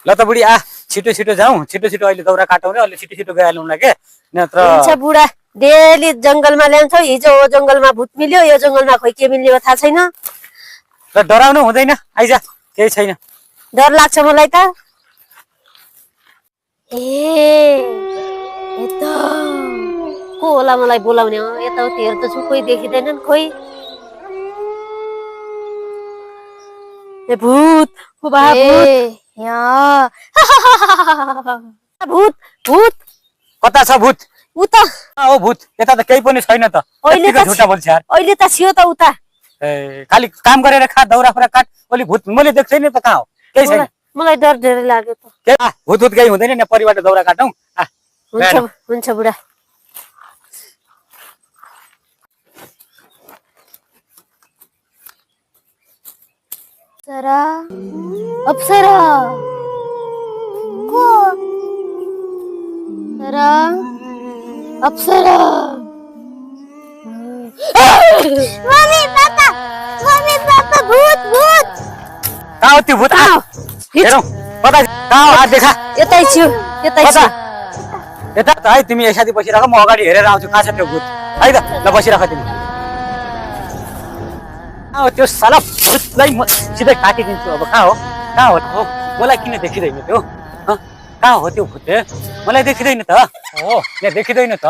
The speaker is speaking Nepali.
ल त बुढी आ छिटो छिटो जाउँ छिटो छिटो अहिले दाउरा काटौँ रे अहिले छिटो छिटो गइहालौँ के नत्र हुन्छ बुढा डेली जंगलमा ल्याउँछौ हिजो ओ जंगलमा भूत मिल्यो यो जंगलमा खोइ के मिल्यो थाहा छैन ल डराउनु हुँदैन आइज केही छैन डर लाग्छ मलाई त ए यता को होला मलाई बोलाउने हो यताउति हेर्दछु कोही देखिँदैनन् खोइ ए भूत ओ बा भूत यहाँ भूत भूत कता छ भूत उता ओ भूत यता त केही पनि छैन त अहिले यतिको त झुटा बोल्छ यार अहिले त छियो त उता ए खाली काम गरेर खा दाउरा फुरा काट ओली भूत मैले देख्छै नि त कहाँ हो केही छैन मलाई डर धेरै लाग्यो त के भूत भूत केही हुँदैन नि परिबाट दाउरा काटौँ हुन्छ हुन्छ बुढा अप्सरा अप्सरा को अप्सरा अप्सरा मम्मी पापा भूत भूत कहाँ हो त्यो भूत हेरौँ कता कहाँ हो हात देखा यतै छु यतै छु यता त है तिमी एकसाथी बसिराख म अगाडि हेरेर आउँछु कहाँ छ त्यो भूत है त ल बसिराख तिमी कहाँ हो त्यो साला भूतलाई म सिधै काटिदिन्छु अब कहाँ हो मलाई किन देखिँदैन त्यो कहाँ हो त्यो भूत मलाई देखिँदैन त हो यहाँ देखिँदैन त